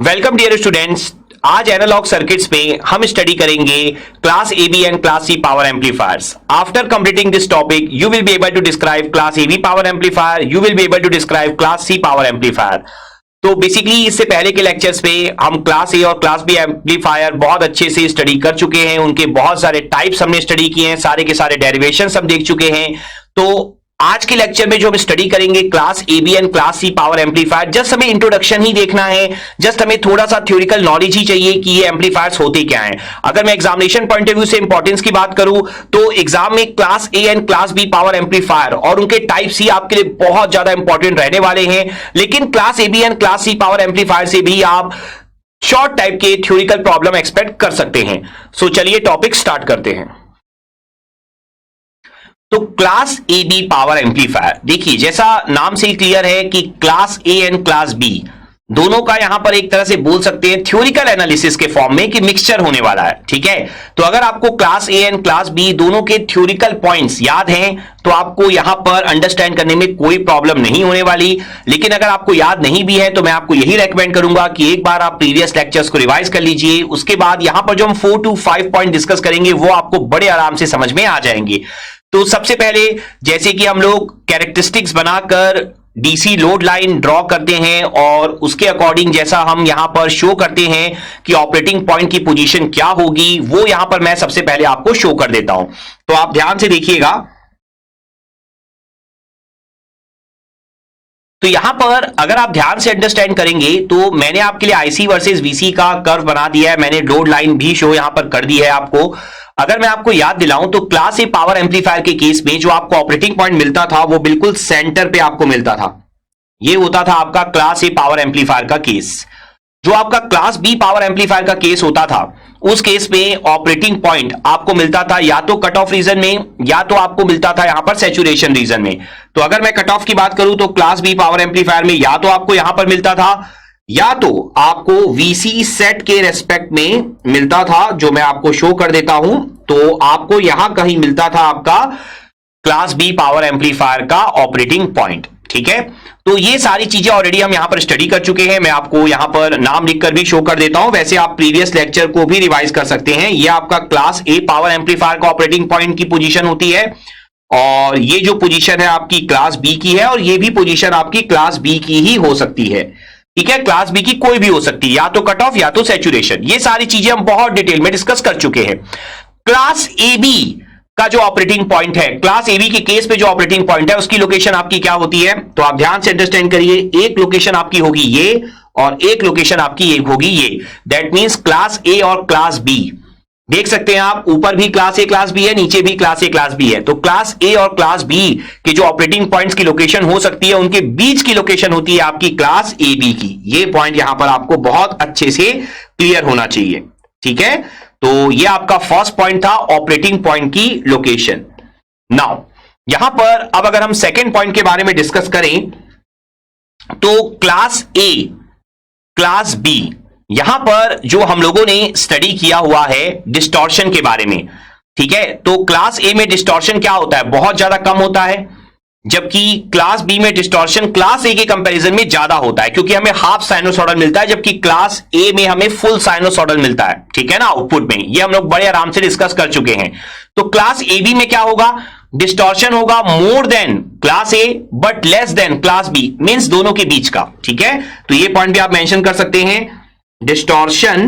Welcome dear students. आज analog circuits में हम स्टडी करेंगे class AB and class C power amplifiers. After completing this topic you will be able to describe class AB power amplifier, you will be able to describe class C power amplifier. तो basically इससे पहले के lectures में हम class A और class B amplifier बहुत अच्छे से स्टडी कर चुके हैं। उनके बहुत सारे टाइप्स हमने स्टडी किए हैं, सारे के सारे डेरिवेशंस हम देख चुके हैं। तो आज के लेक्चर में जो हम स्टडी करेंगे class AB and class C power amplifier, just हमें इंट्रोडक्शन ही देखना है, जस्ट हमें थोड़ा सा थ्योरिटिकल नॉलेज ही चाहिए कि ये एम्पलीफायर्स होते क्या हैं। अगर मैं एग्जामिनेशन पॉइंट ऑफ व्यू से इंपॉर्टेंस की बात करूं तो एग्जाम में class A and class B power amplifier और उनके टाइप्स ही आपके लिए बहुत ज्यादा इंपॉर्टेंट रहने वाले हैं। लेकिन class AB and class C power amplifier से भी आप शॉर्ट टाइप के थ्योरिटिकल प्रॉब्लम एक्सपेक्ट कर सकते हैं। सो चलिए टॉपिक स्टार्ट करते हैं। तो क्लास AB पावर एम्पलीफायर, देखिए जैसा नाम से ही क्लियर है कि class A and class B दोनों का यहां पर एक तरह से बोल सकते हैं थ्योरिटिकल एनालिसिस के फॉर्म में कि मिक्सचर होने वाला है। ठीक है, तो अगर आपको class A and class B दोनों के थ्योरिटिकल पॉइंट्स याद हैं तो आपको यहां पर अंडरस्टैंड करने में कोई प्रॉब्लम नहीं होने वाली। लेकिन अगर आपको याद नहीं भी है तो मैं आपको यही रेकमेंड करूंगा कि एक बार आप प्रीवियस लेक्चर्स को रिवाइज कर लीजिए। उसके बाद यहां पर जो हम 4 to 5 पॉइंट डिस्कस करेंगे वो आपको बड़े आराम से समझ में आ जाएंगे। तो सबसे पहले जैसे कि हम लोग कैरेक्टरिस्टिक्स बनाकर डीसी लोड लाइन ड्रॉ करते हैं और उसके अकॉर्डिंग जैसा हम यहां पर शो करते हैं कि ऑपरेटिंग पॉइंट की पोजीशन क्या होगी, वो यहां पर मैं सबसे पहले आपको शो कर देता हूं। तो आप ध्यान से देखिएगा। तो यहां पर अगर आप ध्यान से अंडरस्टैंड करेंगे तो मैंने आपके लिए IC वर्सेस VC का कर्व बना दिया है, मैंने लोड लाइन भी शो यहां पर कर दी है आपको। अगर मैं आपको याद दिलाऊं तो क्लास A पावर एम्पलीफायर के केस में जो आपको ऑपरेटिंग पॉइंट मिलता था वो बिल्कुल सेंटर पे आपको मिलता था। ये होता था आपका क्लास A पावर एम्पलीफायर का केस। जो आपका क्लास B पावर एम्पलीफायर का केस होता था उस केस में ऑपरेटिंग पॉइंट आपको मिलता था या तो कट ऑफ रीजन में या तो आपको मिलता था यहां पर सैचुरेशन रीजन में। तो अगर मैं कट ऑफ की बात करूं तो क्लास B पावर एम्पलीफायर में या तो आपको यहां पर मिलता था या तो आपको VC सेट के रेस्पेक्ट में मिलता था, जो मैं आपको शो कर देता हूं। तो आपको यहां कहीं मिलता था आपका क्लास B पावर एम्पलीफायर का ऑपरेटिंग पॉइंट। ठीक है, तो ये सारी चीजें ऑलरेडी हम यहां पर स्टडी कर चुके हैं। मैं आपको यहां पर नाम लिखकर भी शो कर देता हूं, वैसे आप प्रीवियस लेक्चर को भी रिवाइज कर सकते हैं। ये आपका क्लास A पावर एम्पलीफायर का ऑपरेटिंग पॉइंट की पोजीशन होती है और ये जो पोजीशन है आपकी क्लास B की है और ये भी पोजीशन आपकी क्लास B की ही हो सकती है। ठीक है, क्लास B की कोई भी हो सकती है, या तो कट ऑफ या तो सैचुरेशन। ये सारी चीजें हम बहुत डिटेल में डिस्कस कर चुके हैं। क्लास AB का जो ऑपरेटिंग पॉइंट है, क्लास AB के केस पे जो ऑपरेटिंग पॉइंट है उसकी लोकेशन आपकी क्या होती है, तो आप ध्यान से अंडरस्टैंड करिए। एक लोकेशन आपकी होगी ये और एक लोकेशन आपकी एक होगी ये। दैट मींस क्लास A और क्लास B देख सकते हैं आप, ऊपर भी क्लास A क्लास B है, नीचे भी क्लास A क्लास B है। तो क्लास A और क्लास B के जो ऑपरेटिंग पॉइंट्स की लोकेशन हो सकती है उनके बीच की लोकेशन होती है आपकी क्लास AB की। ये पॉइंट यहां पर आपको बहुत अच्छे से क्लियर होना चाहिए। ठीक है, तो ये आपका फर्स्ट पॉइंट था, ऑपरेटिंग पॉइंट की लोकेशन। नाउ यहां पर अब अगर हम सेकेंड पॉइंट के बारे में डिस्कस करें तो क्लास A क्लास B, यहां पर जो हम लोगों ने स्टडी किया हुआ है डिस्टॉर्शन के बारे में। ठीक है, तो क्लास A में डिस्टॉर्शन क्या होता है, बहुत ज्यादा कम होता है, जबकि क्लास B में डिस्टॉर्शन क्लास A के कंपैरिजन में ज्यादा होता है, क्योंकि हमें हाफ साइनोसॉइडल मिलता है जबकि क्लास A में हमें फुल साइनोसॉइडल मिलता है। ठीक है ना, आउटपुट में। ये हम लोग बड़े आराम से डिस्कस कर चुके हैं। तो क्लास AB में क्या होगा, डिस्टॉर्शन होगा more than class A but less than class B, means दोनों के बीच का। ठीक है, तो ये पॉइंट भी आप मेंशन कर सकते हैं। Distortion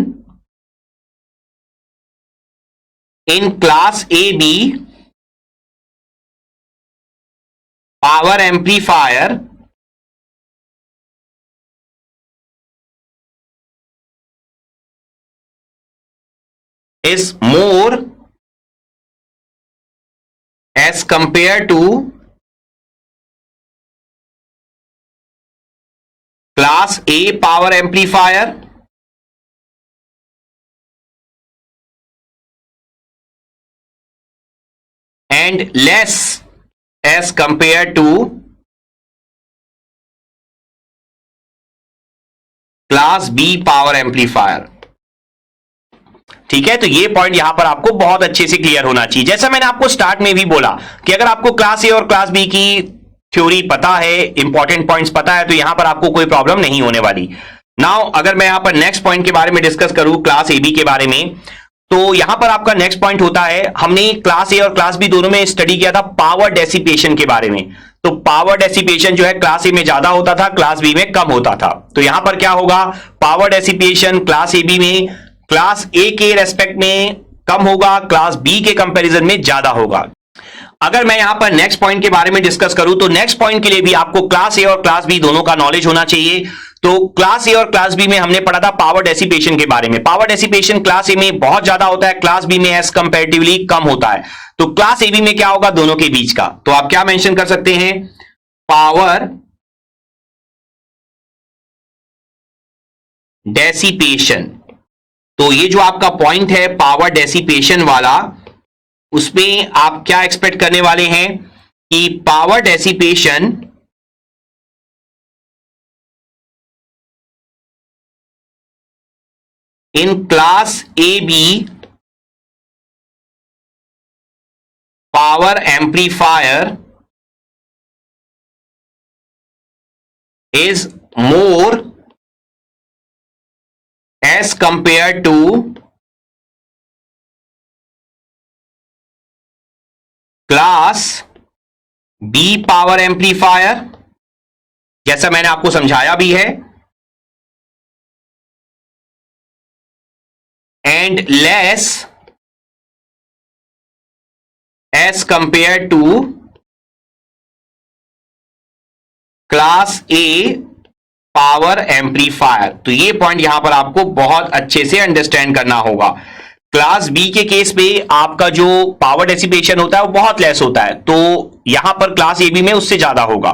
in class AB power amplifier is more as compared to class A power amplifier and less as compared to class B power amplifier। ठीक है, तो ये पॉइंट यहां पर आपको बहुत अच्छे से क्लियर होना चाहिए। जैसा मैंने आपको स्टार्ट में भी बोला कि अगर आपको क्लास A और क्लास B की थ्योरी पता है, इंपॉर्टेंट पॉइंट्स पता है, तो यहां पर आपको कोई प्रॉब्लम नहीं होने वाली। नाउ अगर मैं यहां पर नेक्स्ट पॉइंट के बारे में डिस्कस करूं क्लास ए बी के बारे में, तो यहां पर आपका नेक्स्ट पॉइंट होता है, हमने क्लास ए और क्लास बी दोनों में स्टडी किया था पावर डेसिपेशन के बारे में। तो पावर डेसिपेशन जो है क्लास ए में ज्यादा होता था, क्लास बी में कम होता था। तो यहां पर क्या होगा, power dissipation class A B में क्लास ए के रेस्पेक्ट में कम होगा, क्लास बी के कंपैरिजन में ज्यादा होगा। अगर मैं यहां पर नेक्स्ट पॉइंट के बारे में डिस्कस करूं, तो नेक्स्ट पॉइंट के लिए भी आपको क्लास ए और क्लास बी दोनों का नॉलेज होना चाहिए। तो क्लास ए और क्लास बी में हमने पढ़ा था पावर डेसिपेशन के बारे में। पावर डेसिपेशन क्लास ए में बहुत ज्यादा होता है, क्लास बी में एज कंपैरेटिवली कम होता है। तो क्लास ए बी में क्या होगा, दोनों के बीच का। तो आप क्या मेंशन कर सकते हैं, पावर डेसिपेशन। तो ये जो आपका पॉइंट है पावर डेसिपेशन वाला, उसमें आप क्या एक्सपेक्ट करने वाले हैं कि power dissipation in class A B power amplifier is more as compare to class B power amplifier, जैसा मैंने आपको समझाया भी है, and less as compare to class A power amplifier. तो ये पॉइंट यहां पर आपको बहुत अच्छे से अंडरस्टैंड करना होगा। क्लास बी के केस पे आपका जो पावर डेसिपेशन होता है वो बहुत लेस होता है, तो यहां पर क्लास ए बी में उससे ज्यादा होगा।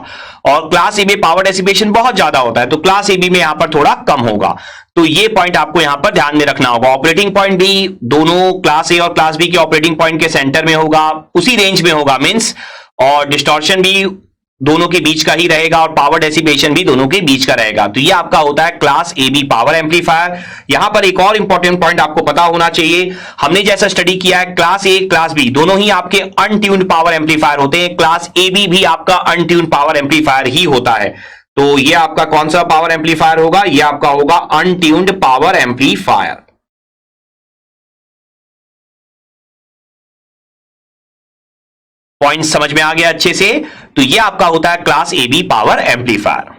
और क्लास ए में पावर डेसिपेशन बहुत ज्यादा होता है, तो क्लास ए बी में यहां पर थोड़ा कम होगा। तो ये पॉइंट आपको यहां पर ध्यान में रखना होगा। ऑपरेटिंग पॉइंट भी दोनों क्लास ए और क्लास बी के ऑपरेटिंग पॉइंट के सेंटर में होगा, उसी रेंज में होगा मींस, और डिस्टॉर्शन भी दोनों के बीच का ही रहेगा और पावर डेसिपेशन भी दोनों के बीच का रहेगा। तो ये आपका होता है class A B power amplifier. यहां पर एक और इंपॉर्टेंट पॉइंट आपको पता होना चाहिए, हमने जैसा स्टडी किया है क्लास ए क्लास बी दोनों ही आपके अनट्यून्ड पावर एम्पलीफायर होते हैं, क्लास ए बी भी आपका अनट्यून्ड पावर एम्पलीफायर ही होता है। तो ये आपका कौन सा पावर एम्पलीफायर होगा, ये आपका होगा अनट्यून्ड पावर एम्पलीफायर। पॉइंट समझ में आ गया अच्छे से। तो ये आपका होता है class A B power amplifier.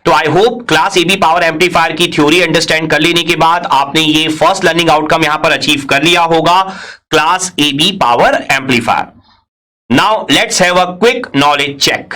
तो I hope class A B power amplifier की थ्योरी अंडरस्टैंड कर लेने के बाद आपने ये फर्स्ट लर्निंग आउटकम यहां पर अचीव कर लिया होगा, class A B power amplifier. Now let's have a quick knowledge check.